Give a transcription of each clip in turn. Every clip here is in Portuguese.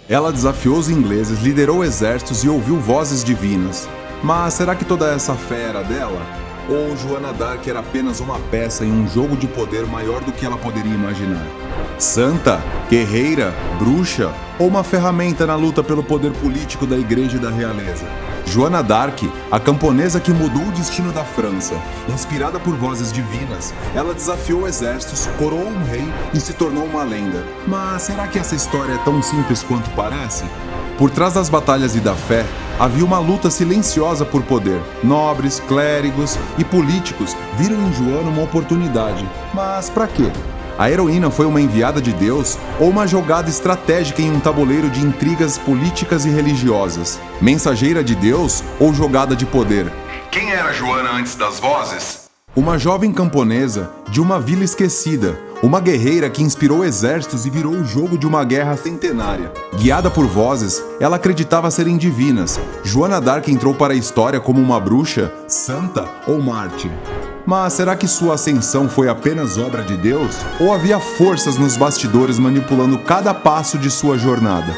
Ela desafiou os ingleses, liderou exércitos e ouviu vozes divinas. Mas será que toda essa fé era dela? Ou Joana d'Arc era apenas uma peça em um jogo de poder maior do que ela poderia imaginar? Santa, guerreira, bruxa ou uma ferramenta na luta pelo poder político da igreja e da realeza? Joana d'Arc, a camponesa que mudou o destino da França, inspirada por vozes divinas, ela desafiou exércitos, coroou um rei e se tornou uma lenda. Mas será que essa história é tão simples quanto parece? Por trás das batalhas e da fé, havia uma luta silenciosa por poder. Nobres, clérigos e políticos viram em Joana uma oportunidade. Mas para quê? A heroína foi uma enviada de Deus ou uma jogada estratégica em um tabuleiro de intrigas políticas e religiosas? Mensageira de Deus ou jogada de poder? Quem era Joana antes das vozes? Uma jovem camponesa de uma vila esquecida, uma guerreira que inspirou exércitos e virou o jogo de uma guerra centenária. Guiada por vozes, ela acreditava serem divinas. Joana d'Arc entrou para a história como uma bruxa, santa ou mártir. Mas será que sua ascensão foi apenas obra de Deus? Ou havia forças nos bastidores manipulando cada passo de sua jornada?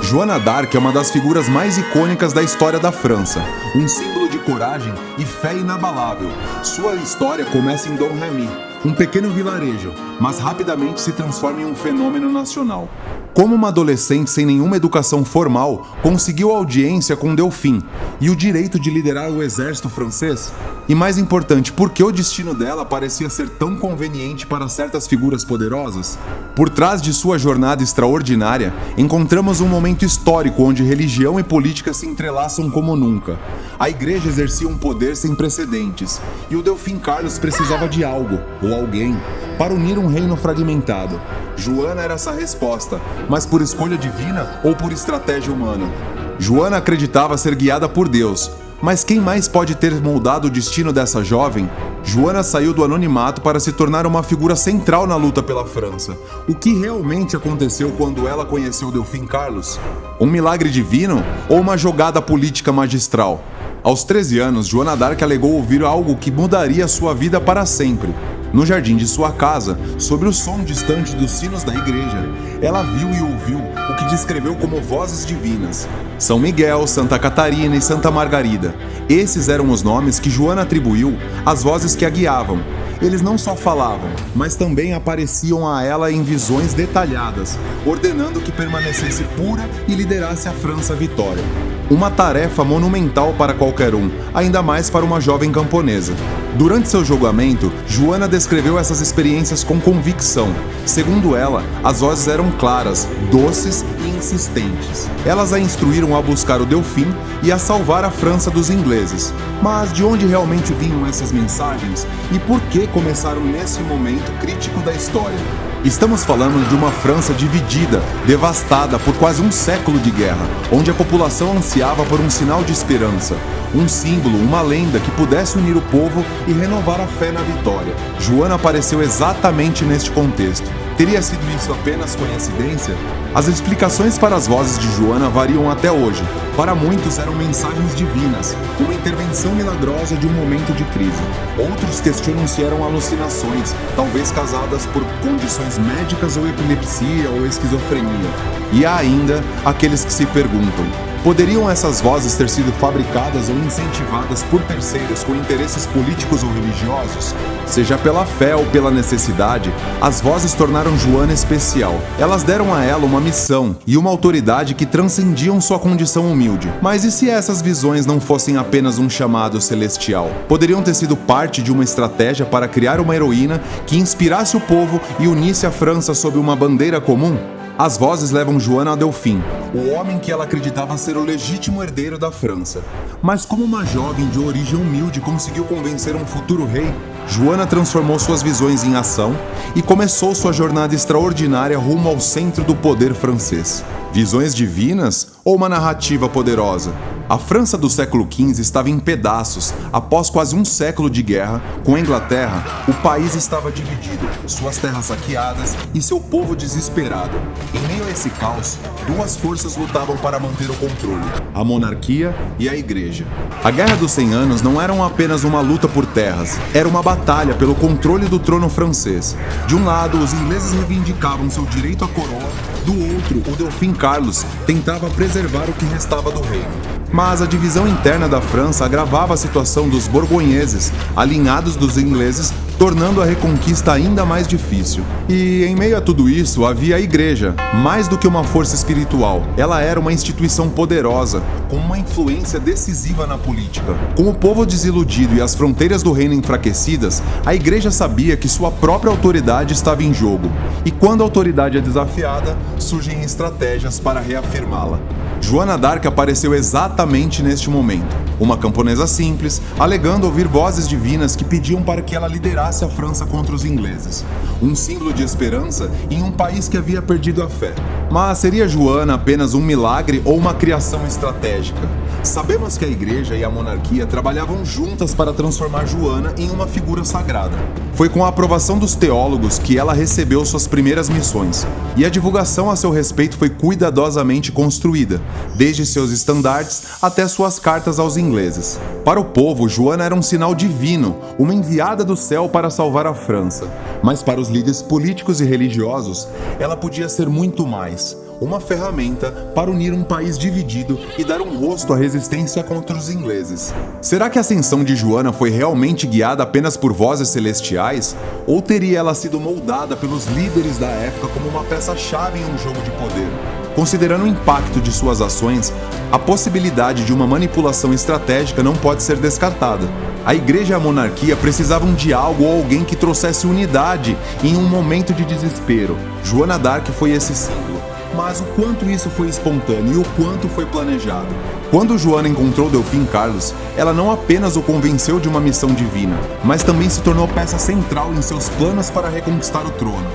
Joana d'Arc é uma das figuras mais icônicas da história da França, um símbolo de coragem e fé inabalável. Sua história começa em Dom Remy, um pequeno vilarejo, mas rapidamente se transforma em um fenômeno nacional. Como uma adolescente sem nenhuma educação formal, conseguiu audiência com Delfim e o direito de liderar o exército francês? E mais importante, por que o destino dela parecia ser tão conveniente para certas figuras poderosas? Por trás de sua jornada extraordinária, encontramos um momento histórico onde religião e política se entrelaçam como nunca. A igreja exercia um poder sem precedentes, e o Delfim Carlos precisava de algo, ou alguém, para unir um reino fragmentado. Joana era essa resposta, mas por escolha divina ou por estratégia humana? Joana acreditava ser guiada por Deus, mas quem mais pode ter moldado o destino dessa jovem? Joana saiu do anonimato para se tornar uma figura central na luta pela França. O que realmente aconteceu quando ela conheceu Delfim Carlos? Um milagre divino ou uma jogada política magistral? Aos 13 anos, Joana d'Arc alegou ouvir algo que mudaria sua vida para sempre. No jardim de sua casa, sobre o som distante dos sinos da igreja, ela viu e ouviu o que descreveu como vozes divinas. São Miguel, Santa Catarina e Santa Margarida. Esses eram os nomes que Joana atribuiu às vozes que a guiavam. Eles não só falavam, mas também apareciam a ela em visões detalhadas, ordenando que permanecesse pura e liderasse a França à vitória. Uma tarefa monumental para qualquer um, ainda mais para uma jovem camponesa. Durante seu julgamento, Joana descreveu essas experiências com convicção. Segundo ela, as vozes eram claras, doces e insistentes. Elas a instruíram a buscar o Delfim e a salvar a França dos ingleses. Mas de onde realmente vinham essas mensagens e por que começaram nesse momento crítico da história? Estamos falando de uma França dividida, devastada por quase um século de guerra, onde a população ansiava por um sinal de esperança, um símbolo, uma lenda que pudesse unir o povo e renovar a fé na vitória. Joana apareceu exatamente neste contexto. Teria sido isso apenas coincidência? As explicações para as vozes de Joana variam até hoje. Para muitos eram mensagens divinas, uma intervenção milagrosa de um momento de crise. Outros questionam se eram alucinações, talvez causadas por condições médicas ou epilepsia ou esquizofrenia. E há ainda aqueles que se perguntam: poderiam essas vozes ter sido fabricadas ou incentivadas por terceiros com interesses políticos ou religiosos? Seja pela fé ou pela necessidade, as vozes tornaram Joana especial. Elas deram a ela uma missão e uma autoridade que transcendiam sua condição humilde. Mas e se essas visões não fossem apenas um chamado celestial? Poderiam ter sido parte de uma estratégia para criar uma heroína que inspirasse o povo e unisse a França sob uma bandeira comum? As vozes levam Joana a Delfim, o homem que ela acreditava ser o legítimo herdeiro da França. Mas como uma jovem de origem humilde conseguiu convencer um futuro rei? Joana transformou suas visões em ação e começou sua jornada extraordinária rumo ao centro do poder francês. Visões divinas ou uma narrativa poderosa? A França do século XV estava em pedaços. Após quase um século de guerra com a Inglaterra, o país estava dividido, suas terras saqueadas e seu povo desesperado. Em meio a esse caos, duas forças lutavam para manter o controle: a monarquia e a igreja. A Guerra dos 100 Anos não era apenas uma luta por terras, era uma batalha pelo controle do trono francês. De um lado, os ingleses reivindicavam seu direito à coroa, Do outro, o Delfim Carlos tentava preservar o que restava do reino. Mas a divisão interna da França agravava a situação dos borgonheses, alinhados dos ingleses, tornando a reconquista ainda mais difícil. E em meio a tudo isso havia a Igreja, mais do que uma força espiritual. Ela era uma instituição poderosa, com uma influência decisiva na política. Com o povo desiludido e as fronteiras do reino enfraquecidas, a Igreja sabia que sua própria autoridade estava em jogo. E quando a autoridade é desafiada, surgem estratégias para reafirmá-la. Joana d'Arc apareceu exatamente neste momento. Uma camponesa simples, alegando ouvir vozes divinas que pediam para que ela liderasse a França contra os ingleses. Um símbolo de esperança em um país que havia perdido a fé. Mas seria Joana apenas um milagre ou uma criação estratégica? Sabemos que a Igreja e a monarquia trabalhavam juntas para transformar Joana em uma figura sagrada. Foi com a aprovação dos teólogos que ela recebeu suas primeiras missões, e a divulgação a seu respeito foi cuidadosamente construída, desde seus estandartes até suas cartas aos ingleses. Para o povo, Joana era um sinal divino, uma enviada do céu para salvar a França. Mas para os líderes políticos e religiosos, ela podia ser muito mais. Uma ferramenta para unir um país dividido e dar um rosto à resistência contra os ingleses. Será que a ascensão de Joana foi realmente guiada apenas por vozes celestiais? Ou teria ela sido moldada pelos líderes da época como uma peça-chave em um jogo de poder? Considerando o impacto de suas ações, a possibilidade de uma manipulação estratégica não pode ser descartada. A Igreja e a monarquia precisavam de algo ou alguém que trouxesse unidade em um momento de desespero. Joana d'Arc foi esse símbolo. Mas o quanto isso foi espontâneo e o quanto foi planejado? Quando Joana encontrou Delfim Carlos, ela não apenas o convenceu de uma missão divina, mas também se tornou peça central em seus planos para reconquistar o trono.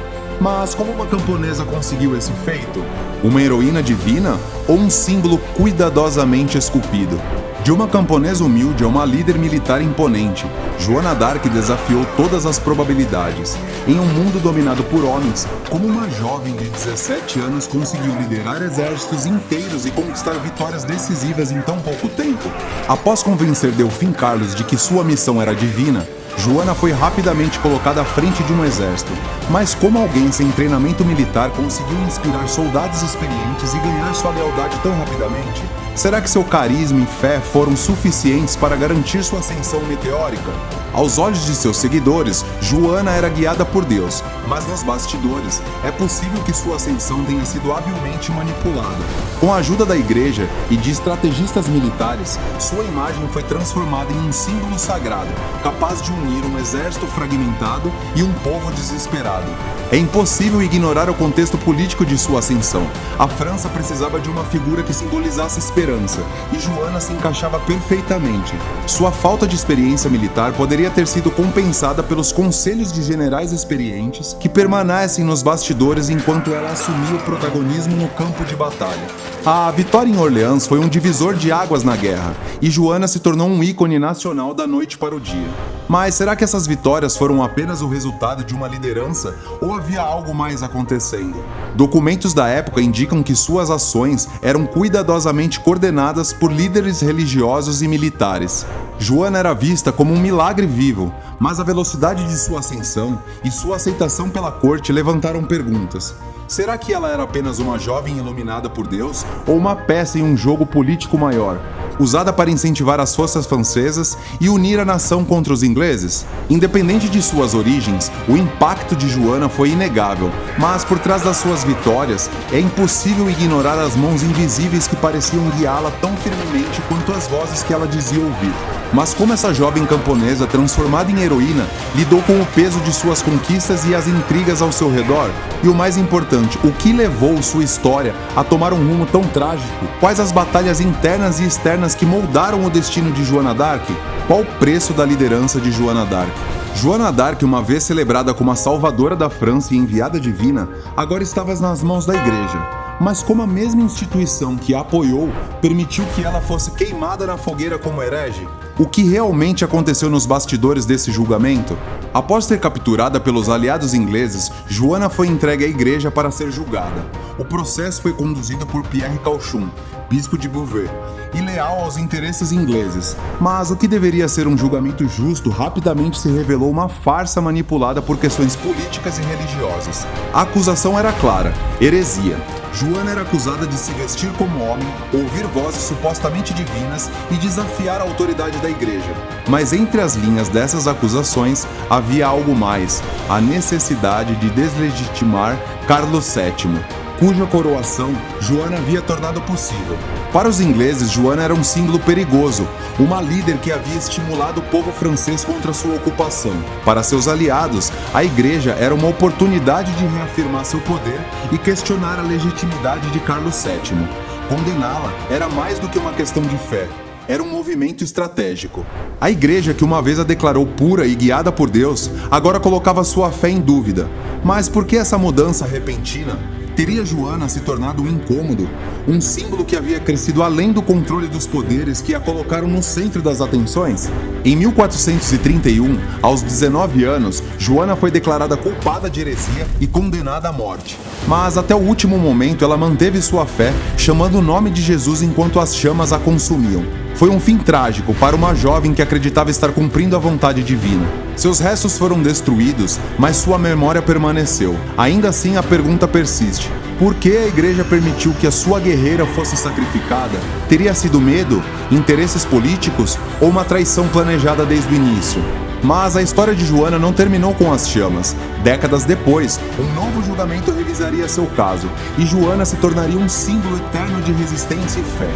Mas como uma camponesa conseguiu esse feito? Uma heroína divina ou um símbolo cuidadosamente esculpido? De uma camponesa humilde a uma líder militar imponente, Joana d'Arc desafiou todas as probabilidades. Em um mundo dominado por homens, como uma jovem de 17 anos conseguiu liderar exércitos inteiros e conquistar vitórias decisivas em tão pouco tempo? Após convencer Delfim Carlos de que sua missão era divina, Joana foi rapidamente colocada à frente de um exército. Mas como alguém sem treinamento militar conseguiu inspirar soldados experientes e ganhar sua lealdade tão rapidamente? Será que seu carisma e fé foram suficientes para garantir sua ascensão meteórica? Aos olhos de seus seguidores, Joana era guiada por Deus, mas nos bastidores, é possível que sua ascensão tenha sido habilmente manipulada. Com a ajuda da Igreja e de estrategistas militares, sua imagem foi transformada em um símbolo sagrado, capaz de unir um exército fragmentado e um povo desesperado. É impossível ignorar o contexto político de sua ascensão. A França precisava de uma figura que simbolizasse esperança, e Joana se encaixava perfeitamente. Sua falta de experiência militar poderia ter sido compensada pelos conselhos de generais experientes que permanecem nos bastidores enquanto ela assumia o protagonismo no campo de batalha. A vitória em Orleans foi um divisor de águas na guerra, e Joana se tornou um ícone nacional da noite para o dia. Mas será que essas vitórias foram apenas o resultado de uma liderança ou havia algo mais acontecendo? Documentos da época indicam que suas ações eram cuidadosamente coordenadas por líderes religiosos e militares. Joana era vista como um milagre vivo, mas a velocidade de sua ascensão e sua aceitação pela corte levantaram perguntas. Será que ela era apenas uma jovem iluminada por Deus ou uma peça em um jogo político maior, usada para incentivar as forças francesas e unir a nação contra os ingleses? Independente de suas origens, o impacto de Joana foi inegável, mas por trás das suas vitórias, é impossível ignorar as mãos invisíveis que pareciam guiá-la tão firmemente quanto as vozes que ela dizia ouvir. Mas como essa jovem camponesa, transformada em heroína, lidou com o peso de suas conquistas e as intrigas ao seu redor? E o mais importante, o que levou sua história a tomar um rumo tão trágico? Quais as batalhas internas e externas que moldaram o destino de Joana d'Arc? Qual o preço da liderança de Joana d'Arc? Joana d'Arc, uma vez celebrada como a salvadora da França e enviada divina, agora estava nas mãos da Igreja. Mas como a mesma instituição que a apoiou permitiu que ela fosse queimada na fogueira como herege? O que realmente aconteceu nos bastidores desse julgamento? Após ser capturada pelos aliados ingleses, Joana foi entregue à igreja para ser julgada. O processo foi conduzido por Pierre Cauchon, bispo de Beauvais, e leal aos interesses ingleses. Mas o que deveria ser um julgamento justo rapidamente se revelou uma farsa manipulada por questões políticas e religiosas. A acusação era clara: heresia. Joana era acusada de se vestir como homem, ouvir vozes supostamente divinas e desafiar a autoridade da igreja. Mas entre as linhas dessas acusações havia algo mais: a necessidade de deslegitimar Carlos VII, cuja coroação Joana havia tornado possível. Para os ingleses, Joana era um símbolo perigoso, uma líder que havia estimulado o povo francês contra sua ocupação. Para seus aliados, a igreja era uma oportunidade de reafirmar seu poder e questionar a legitimidade de Carlos VII. Condená-la era mais do que uma questão de fé. Era um movimento estratégico. A igreja, que uma vez a declarou pura e guiada por Deus, agora colocava sua fé em dúvida. Mas por que essa mudança repentina? Teria Joana se tornado um incômodo, um símbolo que havia crescido além do controle dos poderes que a colocaram no centro das atenções? Em 1431, aos 19 anos, Joana foi declarada culpada de heresia e condenada à morte. Mas até o último momento ela manteve sua fé, chamando o nome de Jesus enquanto as chamas a consumiam. Foi um fim trágico para uma jovem que acreditava estar cumprindo a vontade divina. Seus restos foram destruídos, mas sua memória permaneceu. Ainda assim, a pergunta persiste: por que a igreja permitiu que a sua guerreira fosse sacrificada? Teria sido medo, interesses políticos ou uma traição planejada desde o início? Mas a história de Joana não terminou com as chamas. Décadas depois, um novo julgamento revisaria seu caso, e Joana se tornaria um símbolo eterno de resistência e fé.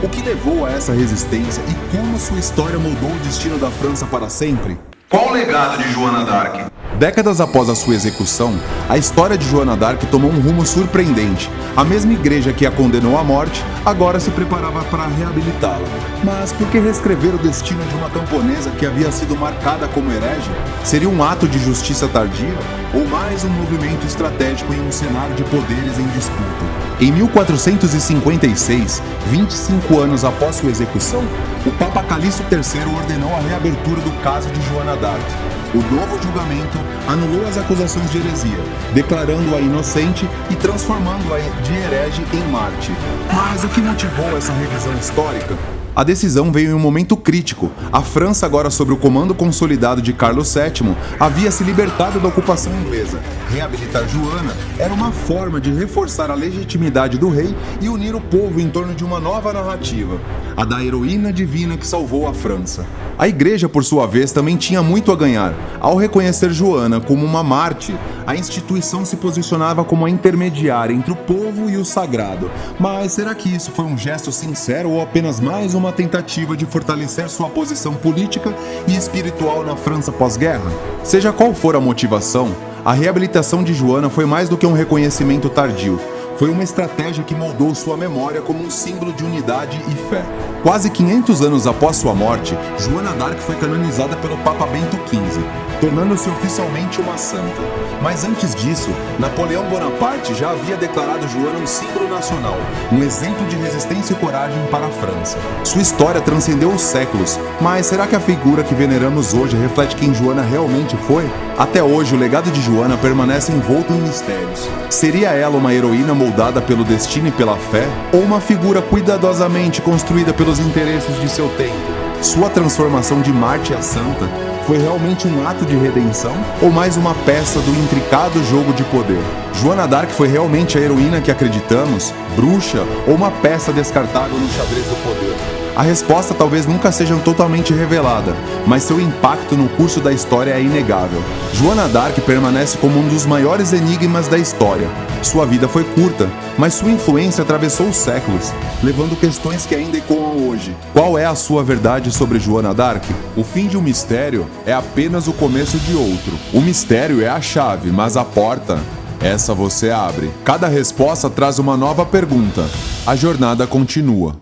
O que levou a essa resistência e como sua história mudou o destino da França para sempre? Qual o legado de Joana d'Arc? Décadas após a sua execução, a história de Joana d'Arc tomou um rumo surpreendente. A mesma igreja que a condenou à morte agora se preparava para reabilitá-la. Mas por que reescrever o destino de uma camponesa que havia sido marcada como herege? Seria um ato de justiça tardia ou mais um movimento estratégico em um cenário de poderes em disputa? Em 1456, 25 anos após sua execução, o Papa Calixto III ordenou a reabertura do caso de Joana d'Arc. O novo julgamento anulou as acusações de heresia, declarando-a inocente e transformando-a de herege em mártir. Mas o que motivou essa revisão histórica? A decisão veio em um momento crítico. A França, agora sob o comando consolidado de Carlos VII, havia se libertado da ocupação inglesa. Reabilitar Joana era uma forma de reforçar a legitimidade do rei e unir o povo em torno de uma nova narrativa, a da heroína divina que salvou a França. A igreja, por sua vez, também tinha muito a ganhar. Ao reconhecer Joana como uma mártir, a instituição se posicionava como a intermediária entre o povo e o sagrado. Mas será que isso foi um gesto sincero ou apenas mais uma tentativa de fortalecer sua posição política e espiritual na França pós-guerra? Seja qual for a motivação, a reabilitação de Joana foi mais do que um reconhecimento tardio. Foi uma estratégia que moldou sua memória como um símbolo de unidade e fé. Quase 500 anos após sua morte, Joana d'Arc foi canonizada pelo Papa Bento XV, tornando-se oficialmente uma santa. Mas antes disso, Napoleão Bonaparte já havia declarado Joana um símbolo nacional, um exemplo de resistência e coragem para a França. Sua história transcendeu os séculos, mas será que a figura que veneramos hoje reflete quem Joana realmente foi? Até hoje, o legado de Joana permanece envolto em mistérios. Seria ela uma heroína moldada pelo destino e pela fé, ou uma figura cuidadosamente construída pelos interesses de seu tempo? Sua transformação de mártir a santa foi realmente um ato de redenção ou mais uma peça do intricado jogo de poder? Joana d'Arc foi realmente a heroína que acreditamos, bruxa ou uma peça descartável no xadrez do poder? A resposta talvez nunca seja totalmente revelada, mas seu impacto no curso da história é inegável. Joana d'Arc permanece como um dos maiores enigmas da história. Sua vida foi curta, mas sua influência atravessou os séculos, levando questões que ainda ecoam hoje. Qual é a sua verdade sobre Joana d'Arc? O fim de um mistério é apenas o começo de outro. O mistério é a chave, mas a porta, essa você abre. Cada resposta traz uma nova pergunta. A jornada continua.